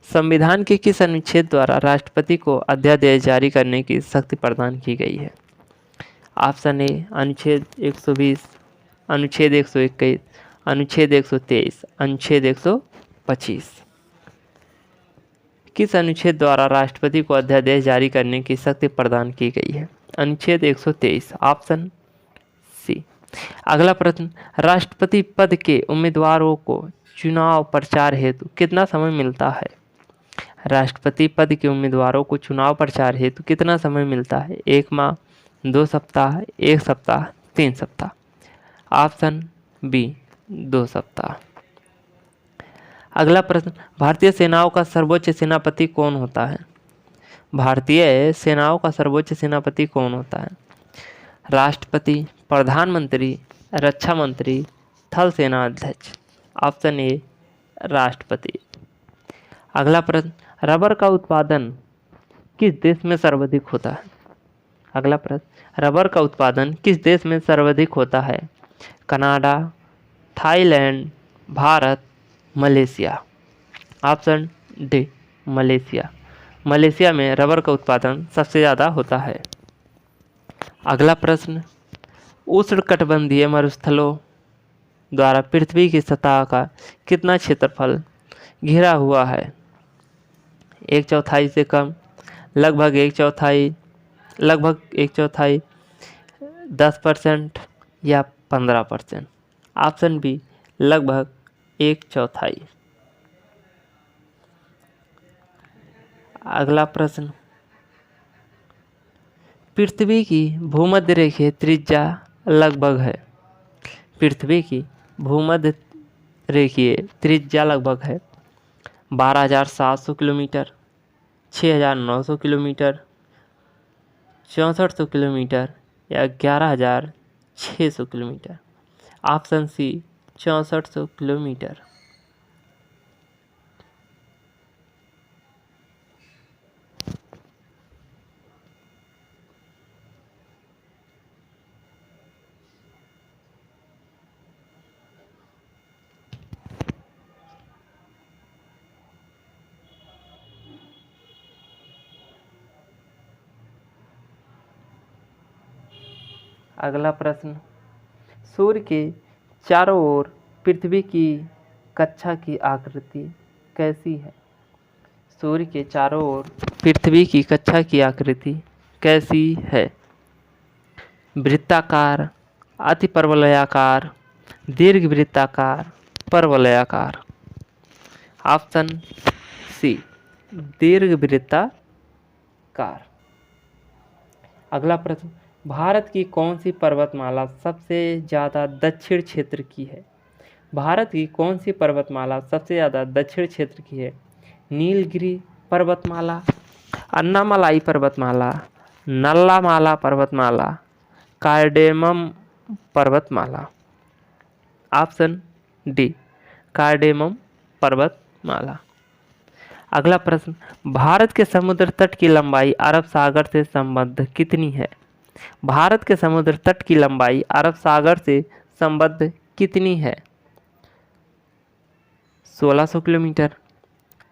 संविधान के किस अनुच्छेद द्वारा राष्ट्रपति को अध्यादेश जारी करने की शक्ति प्रदान की गई है? ऑप्शन ए अनुच्छेद 120, अनुच्छेद 121, अनुच्छेद 123, अनुच्छेद 125। किस अनुच्छेद द्वारा राष्ट्रपति को अध्यादेश जारी करने की शक्ति प्रदान की गई है? अनुच्छेद 123, ऑप्शन सी। अगला प्रश्न, राष्ट्रपति पद के उम्मीदवारों को चुनाव प्रचार हेतु कितना समय मिलता है? राष्ट्रपति पद के उम्मीदवारों को चुनाव प्रचार हेतु कितना समय मिलता है? 1 माह, 2 सप्ताह, 1 सप्ताह, 3 सप्ताह। ऑप्शन बी 2 सप्ताह। अगला प्रश्न, भारतीय सेनाओं का सर्वोच्च सेनापति कौन होता है? भारतीय सेनाओं का सर्वोच्च सेनापति कौन होता है? राष्ट्रपति, प्रधानमंत्री, रक्षा मंत्री, थल सेना अध्यक्ष। ऑप्शन ए राष्ट्रपति। अगला प्रश्न, रबर का उत्पादन किस देश में सर्वाधिक होता है? अगला प्रश्न, रबर का उत्पादन किस देश में सर्वाधिक होता है? Canada, Thailand, Bharat, Malaysia. Option D Malaysia. Malaysia में रबर का उत्पादन सबसे ज़्यादा होता है। अगला प्रश्न, उष्णकटिबंधीय मरुस्थलों द्वारा पृथ्वी की सतह का कितना क्षेत्रफल घिरा हुआ है? 1/4 से कम, लगभग 1/4, लगभग 1/4, 10% या 15%। ऑप्शन बी लगभग 1/4। अगला प्रश्न, पृथ्वी की भूमध्य रेखीय त्रिज्या लगभग है। पृथ्वी की भूमध्य रेखीय त्रिज्या लगभग है 12,700 किलोमीटर, 6,900 किलोमीटर, 6400 किलोमीटर या 11,600 किलोमीटर। Option C 6400 kilometre. अगला प्रश्न, सूर्य के चारों ओर पृथ्वी की कक्षा की आकृति कैसी है? सूर्य के चारों ओर पृथ्वी की कक्षा की आकृति कैसी है? वृत्ताकार, अतिपरवलयाकार, दीर्घवृत्ताकार, परवलयाकार। Option C दीर्घवृत्ताकार। अगला प्रश्न, भारत की कौन सी पर्वतमाला सबसे ज़्यादा दक्षिण क्षेत्र की है? भारत की कौन सी पर्वतमाला सबसे ज़्यादा दक्षिण क्षेत्र की है? नीलगिरी पर्वतमाला, अन्नामलाई पर्वतमाला, नल्लामाला पर्वतमाला, कार्डेमम पर्वतमाला। ऑप्शन डी कार्डेमम पर्वतमाला। अगला प्रश्न, भारत के समुद्र तट की लंबाई अरब सागर से संबद्ध कितनी है? भारत के समुद्र तट की लंबाई अरब सागर से संबद्ध कितनी है? 1600 किलोमीटर,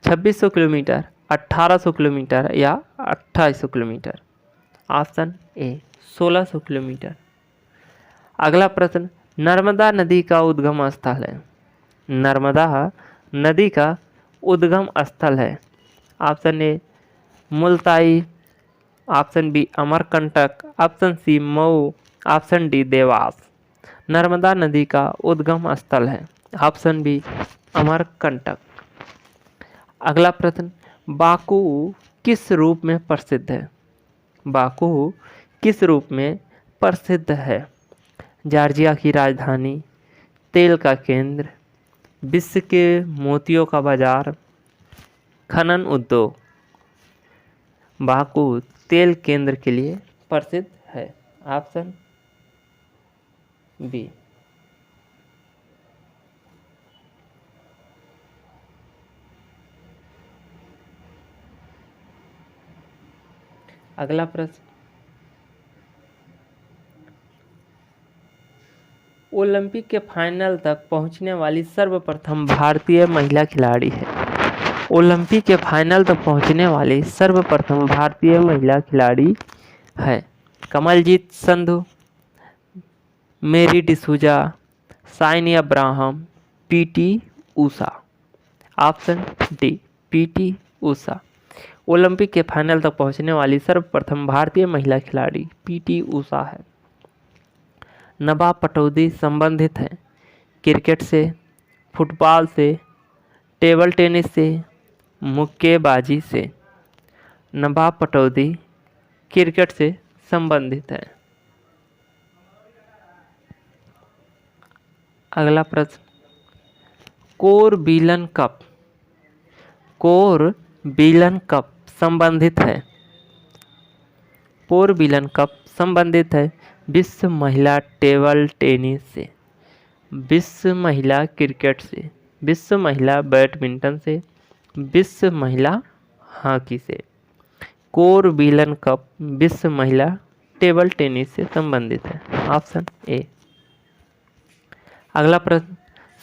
2600 किलोमीटर, 1800 किलोमीटर या 2800 किलोमीटर। Option A 1600 kilometre. अगला प्रश्न, नर्मदा नदी का उद्गम स्थल है। नर्मदा नदी का उद्गम स्थल है। Option A Multai, option B Amarkantak, option C Mau, option D Dewas. Narmada नदी का उद्गम स्थल है। Option B Amarkantak. अगला प्रश्न, बाकू किस रूप में प्रसिद्ध है? बाकू किस रूप में प्रसिद्ध है? जॉर्जिया की राजधानी, तेल का केंद्र, विश्व के मोतियों का बाजार, खनन उद्योग। बाकू तेल केंद्र के लिए प्रसिद्ध है। Option B. अगला प्रश्न, ओलंपिक के फाइनल तक पहुंचने वाली सर्वप्रथम भारतीय महिला खिलाड़ी है। ओलंपिक के फाइनल तक पहुंचने वाली सर्वप्रथम भारतीय महिला खिलाड़ी है? Kamaljeet Sandhu, Mary D'Souza, Shiny Abraham, PT Usha. Option D, PT Usha. Olympic के फाइनल तक पहुंचने वाली सर्वप्रथम भारतीय महिला खिलाड़ी पीटी ऊषा है। नवाब पटौदी संबंधित है क्रिकेट से, फुटबॉल से, टेबल टेनिस से, मुक्केबाजी से। नवाब पटौदी क्रिकेट से संबंधित है। अगला प्रश्न, कोरबीलन कप, कोरबीलन कप संबंधित है? कोरबीलन कप संबंधित है विश्व महिला टेबल टेनिस से, विश्व महिला क्रिकेट से, विश्व महिला बैडमिंटन से, विश्व महिला हॉकी से। कोरबीलन कप विश्व महिला टेबल टेनिस से संबंधित है। ऑप्शन ए। अगला प्रश्न,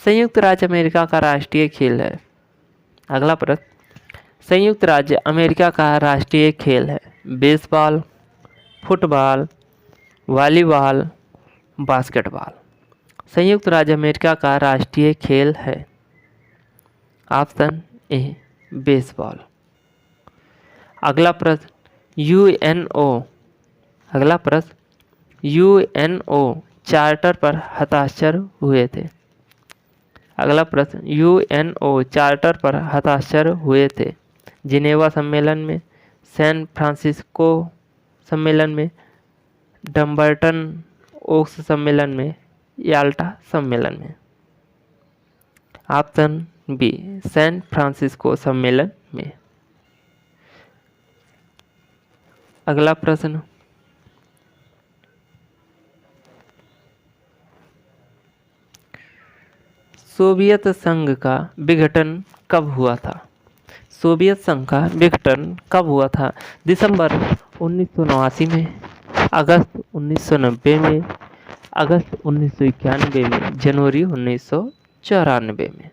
संयुक्त राज्य अमेरिका का राष्ट्रीय खेल है? अगला प्रश्न, संयुक्त राज्य अमेरिका का राष्ट्रीय खेल है बेसबॉल, फुटबॉल, वॉलीबॉल, बास्केटबॉल। संयुक्त राज्य अमेरिका का राष्ट्रीय खेल है ऑप्शन ए, बेसबॉल। अगला प्रश्न, यूएनओ, अगला प्रश्न, यूएनओ चार्टर पर हस्ताक्षर हुए थे? अगला प्रश्न, यूएनओ चार्टर पर हस्ताक्षर हुए थे जिनेवा सम्मेलन में, सैन फ्रांसिस्को सम्मेलन में, डम्बर्टन ओक्स सम्मेलन में, याल्टा सम्मेलन में। ऑप्शन बी, सैन फ्रांसिस्को सम्मेलन में। अगला प्रश्न, सोवियत संघ का विघटन कब हुआ था? सोवियत संघ का विघटन कब हुआ था? दिसंबर 1989 में, अगस्त 1990 में, अगस्त 1991 में, जनवरी 1994 में।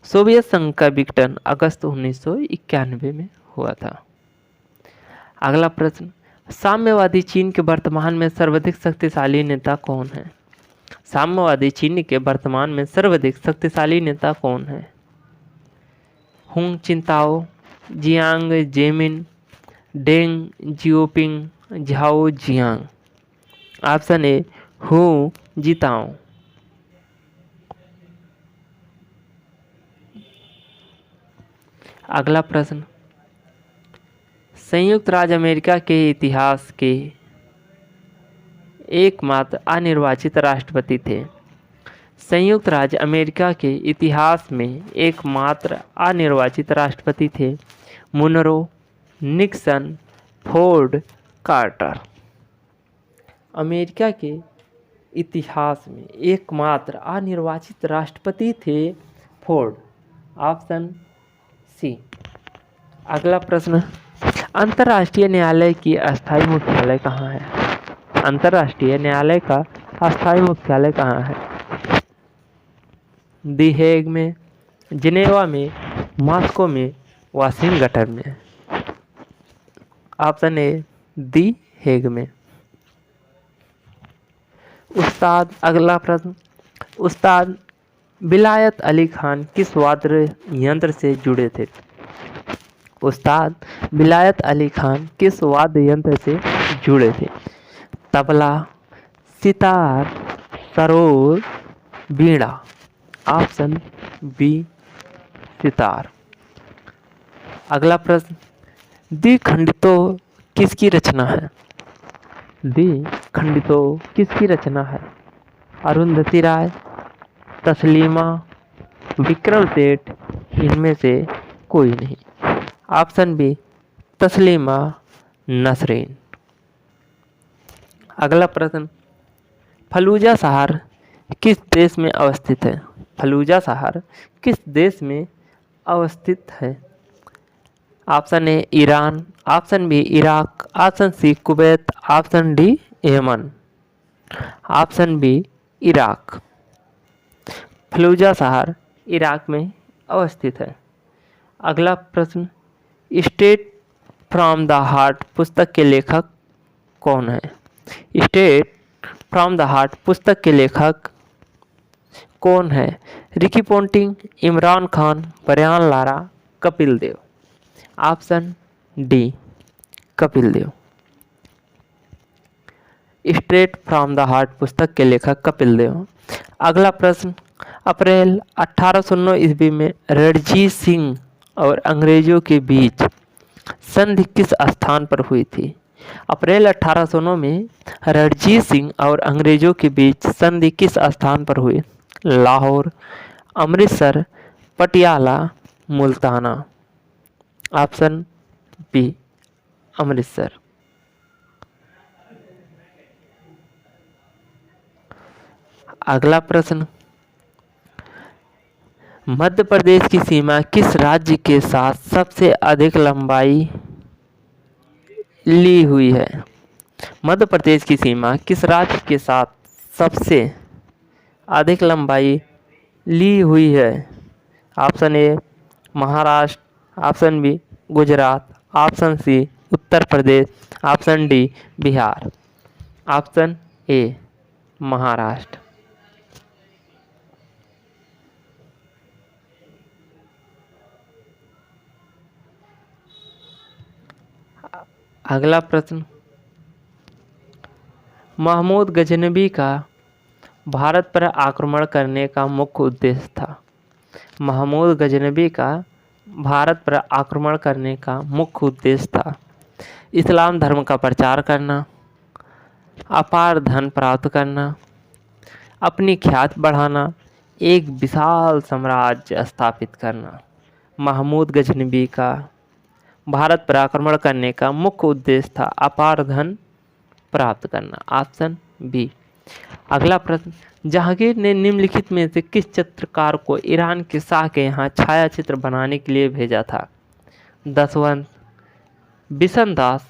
सोवियत संघ का विघटन अगस्त 1991 में हुआ था। अगला प्रश्न, साम्यवादी चीन के वर्तमान में सर्वाधिक शक्तिशाली नेता कौन है? साम्यवादी चीन के वर्तमान में सर्वाधिक शक्तिशाली नेता कौन है? हुंग Jintao, Jiang Zemin, Deng Xiaoping, Zhao Ziyang. Option A, Hu Jintao. अगला प्रश्न, संयुक्त राज्य अमेरिका के इतिहास के एकमात्र अनिर्वाचित राष्ट्रपति थे? संयुक्त राज्य अमेरिका के इतिहास में एकमात्र अनिर्वाचित राष्ट्रपति थे Monroe, Nixon, Ford, Carter. America के इतिहास में एकमात्र अनिर्वाचित राष्ट्रपति थे फोर्ड। Option C. अगला प्रश्न, अंतर्राष्ट्रीय न्यायालय की अस्थायी मुख्यालय कहाँ है? अंतर्राष्ट्रीय न्यायालय का अस्थायी मुख्यालय कहाँ है? दी हेग में, जिनेवा में, मॉस्को में, वाशिंगटन में। ऑप्शन ए, दी हेग में। उस्ताद, अगला प्रश्न, उस्ताद विलायत अली खान किस वाद्य यंत्र से जुड़े थे? उस्ताद विलायत अली खान किस वाद्य यंत्र से जुड़े थे? तबला, सितार, सरोद, बीड़ा। Option B, sitar. अगला प्रश्न, द्विखंडितो किसकी रचना है? द्विखंडितो किसकी रचना है? अरुंधति राय, तस्लीमा, विक्रम सेठ, इनमें से कोई नहीं। Option B, Taslima Nasrin. अगला प्रश्न, फलूजा शहर किस देश में अवस्थित है? फलूजा शहर किस देश में अवस्थित है? Option A, Iran, option B, Iraq, option C, Kuwait, option D, Yemen. Option B, Iraq. Fallujah शहर इराक में अवस्थित है। अगला प्रश्न, स्टेट फ्रॉम द हार्ट पुस्तक के लेखक कौन है? स्टेट फ्रॉम द हार्ट पुस्तक के लेखक कौन है? Ricky Ponting, Imran Khan, Brian Lara, Kapil Dev. Option D, Kapil Dev. Straight from the heart पुस्तक के लेखक कपिल देव। अगला प्रश्न, अप्रैल 1809 ईस्वी में रणजीत सिंह और अंग्रेजों के बीच संधि किस स्थान पर हुई थी? अप्रैल 1809 में रणजीत सिंह और अंग्रेजों के बीच संधि किस स्थान पर हुई? लाहौर, अमृतसर, पटियाला, मुल्ताना। Option B, Amritsar. अगला प्रश्न, मध्य प्रदेश की सीमा किस राज्य के साथ सबसे अधिक लंबाई ली हुई है? मध्य प्रदेश की सीमा किस राज्य के साथ सबसे अधिक लंबाई ली हुई है? Option A, Maharashtra, option B, Gujarat, option C, Uttar Pradesh, option D, Bihar. Option A, Maharashtra. अगला प्रश्न, महमूद गजनबी का भारत पर आक्रमण करने का मुख्य उद्देश्य था? महमूद गजनबी का भारत पर आक्रमण करने का मुख्य उद्देश्य था इस्लाम धर्म का प्रचार करना, अपार धन प्राप्त करना, अपनी ख्याति बढ़ाना, एक विशाल साम्राज्य स्थापित करना। महमूद गजनबी का भारत पर आक्रमण करने का मुख्य उद्देश्य था अपार धन प्राप्त करना। Option B. अगला प्रश्न, जहांगीर ने निम्नलिखित में से किस चित्रकार को ईरान के शाह के यहाँ छायाचित्र बनाने के लिए भेजा था? दसवंत, बिशनदास,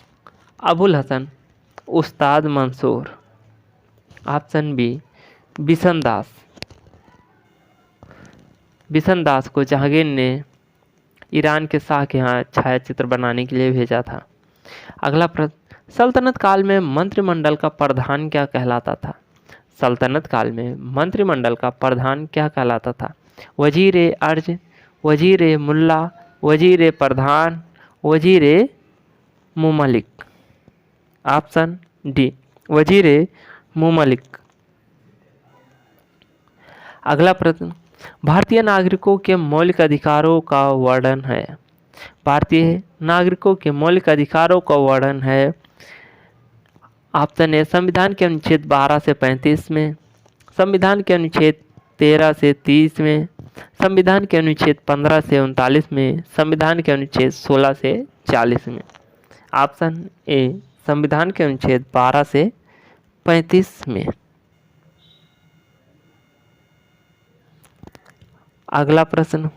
अबुल हसन, उस्ताद मंसूर। Option B, Bishandas. बिशनदास को जहांगीर ने ईरान के शाह के यहाँ छायाचित्र बनाने के लिए भेजा था। अगला प्रश्न, सल्तनत काल में मंत्रिमंडल का प्रधान क्या कहलाता था? सल्तनत काल में मंत्रिमंडल का प्रधान क्या कहलाता था? वजीर अर्ज, वजीर मुल्ला, वजीर प्रधान, वजीर मुमलिक। ऑप्शन डी, वजीर मुमलिक। अगला प्रश्न, भारतीय नागरिकों के मौलिक अधिकारों का वर्णन है। भारतीय नागरिकों के मौलिक अधिकारों का वर्णन है। ऑप्शन ए, संविधान के अनुच्छेद 12 से 35 में, संविधान के अनुच्छेद 13 से 30 में, संविधान के अनुच्छेद 15 से 39 में, संविधान के अनुच्छेद 16 से 40 में। ऑप्शन ए, संविधान के अनुच्छेद 12 से 35 में। अगला प्रश्न,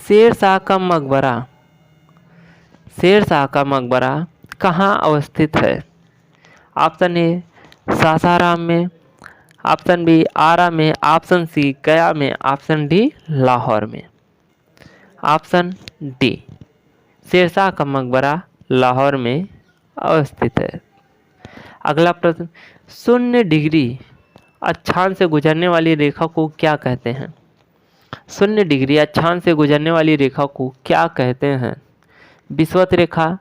शेरशाह का मकबरा, शेरशाह का मकबरा कहाँ अवस्थित है? ऑप्शन ए, सासाराम में, ऑप्शन बी, आरा में, ऑप्शन सी, गया में, ऑप्शन डी, लाहौर में। ऑप्शन डी, शेरशाह का मकबरा लाहौर में अवस्थित है। अगला प्रश्न, 0 डिग्री अक्षांश से गुजरने वाली रेखा को क्या कहते हैं? 0 डिग्री अक्षांश से गुजरने वाली रेखा को क्या कहते हैं? विषुवत रेखा,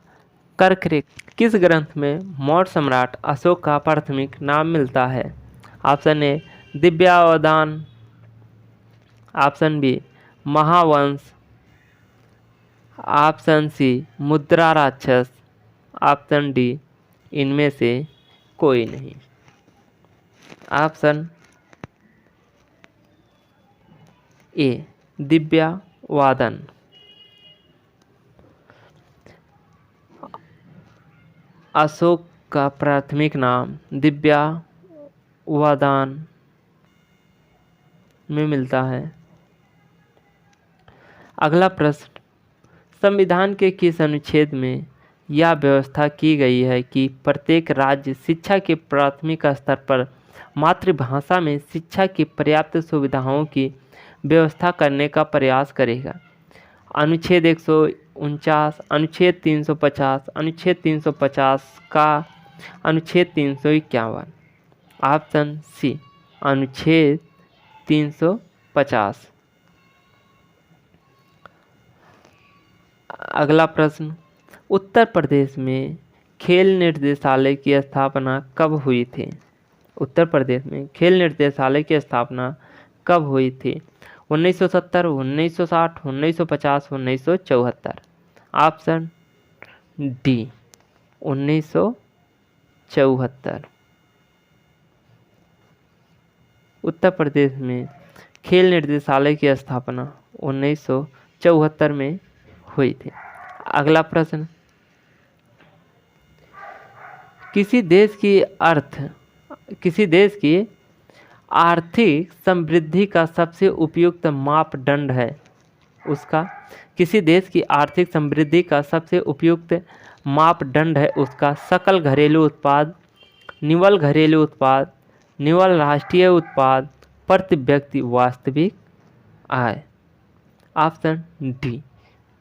कर्क रेखा। किस ग्रंथ में मौर्य सम्राट अशोक का प्राथमिक नाम मिलता है? Option A, Divyavadana, option B, Mahavamsa, option C, Mudrarakshasa, option D, इनमें से कोई नहीं। Option A, दिव्यावादन। अशोक का प्राथमिक नाम दिव्यावादन में मिलता है। अगला प्रश्न, संविधान के किस अनुच्छेद में यह व्यवस्था की गई है कि प्रत्येक राज्य शिक्षा के प्राथमिक स्तर पर मातृभाषा में शिक्षा की पर्याप्त सुविधाओं की व्यवस्था करने का प्रयास करेगा। अनुच्छेद 149, अनुच्छेद 350, अनुच्छेद 350 का अनुच्छेद 351। ऑप्शन सी अनुच्छेद 350। अगला प्रश्न, उत्तर प्रदेश में खेल निर्देशालय की स्थापना कब हुई थी? उत्तर प्रदेश में खेल निर्देशालय की स्थापना कब हुई थी? 1970, 1960, 1950, 1974। Option D 1974। उत्तर प्रदेश में खेल निर्देशालय की स्थापना 1974 में हुई थी। अगला प्रश्न, किसी देश की आर्थिक समृद्धि का सबसे उपयुक्त मापदंड है उसका, किसी देश की आर्थिक समृद्धि का सबसे उपयुक्त मापदंड है उसका सकल घरेलू उत्पाद, निव्वल घरेलू उत्पाद, निव्वल राष्ट्रीय उत्पाद, प्रति व्यक्ति वास्तविक आय। ऑप्शन डी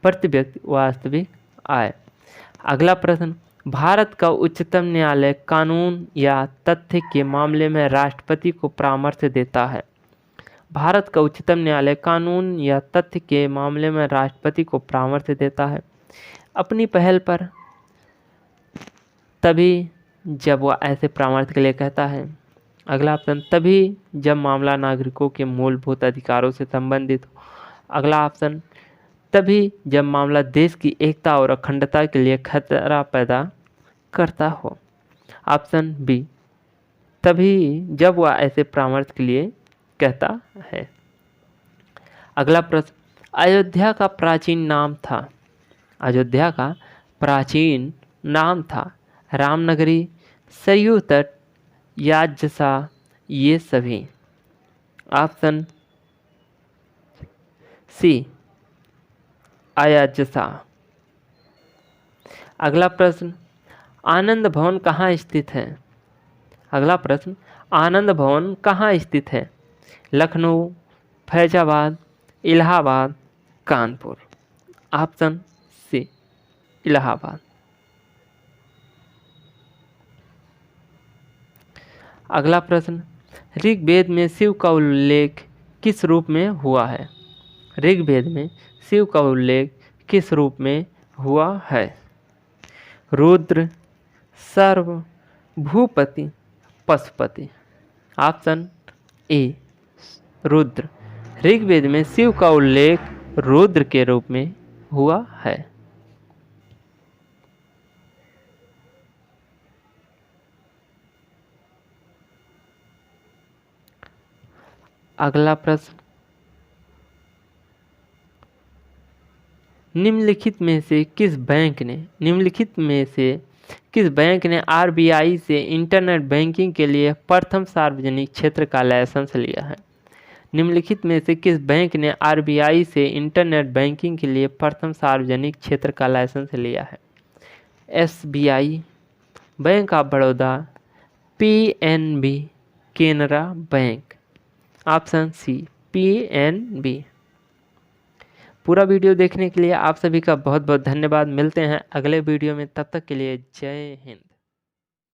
प्रति व्यक्ति वास्तविक आय। अगला प्रश्न, भारत का उच्चतम न्यायालय कानून या तथ्य के मामले में राष्ट्रपति को परामर्श देता है? भारत का उच्चतम न्यायालय कानून या तथ्य के मामले में राष्ट्रपति को परामर्श देता है अपनी पहल पर, तभी जब वह ऐसे परामर्श के लिए कहता है। अगला ऑप्शन, तभी जब मामला नागरिकों के मूलभूत अधिकारों से संबंधित हो। अगला ऑप्शन, तभी जब मामला देश की एकता और अखंडता के लिए खतरा पैदा करता हो। ऑप्शन बी, तभी जब वह ऐसे परामर्श के लिए कहता है। अगला प्रश्न, अयोध्या का प्राचीन नाम था? अयोध्या का प्राचीन नाम था रामनगरी, सरयू तट, याजसा, ये सभी। ऑप्शन सी अयाजसा। अगला प्रश्न, आनंद भवन कहाँ स्थित है? अगला प्रश्न, आनंद भवन कहाँ स्थित है? लखनऊ, फैजाबाद, इलाहाबाद, कानपुर। Option C Allahabad. अगला प्रश्न, ऋग्वेद में शिव का उल्लेख किस रूप में हुआ है? ऋग्वेद में शिव का उल्लेख किस रूप में हुआ है? रुद्र, सर्व, भूपति, पशुपति। Option A Rudra. ऋग्वेद में शिव का उल्लेख रुद्र के रूप में हुआ है। अगला प्रश्न, निम्नलिखित में से किस बैंक ने आरबीआई से इंटरनेट बैंकिंग के लिए प्रथम सार्वजनिक क्षेत्र का लाइसेंस लिया है? निम्नलिखित में से किस बैंक ने आरबीआई से इंटरनेट बैंकिंग के लिए प्रथम सार्वजनिक क्षेत्र का लाइसेंस लिया है? SBI, bank of Baroda, PNB, Canara bank. Option C PNB. पूरा वीडियो देखने के लिए आप सभी का बहुत बहुत धन्यवाद। मिलते हैं अगले वीडियो में, तब तक के लिए जय हिंद।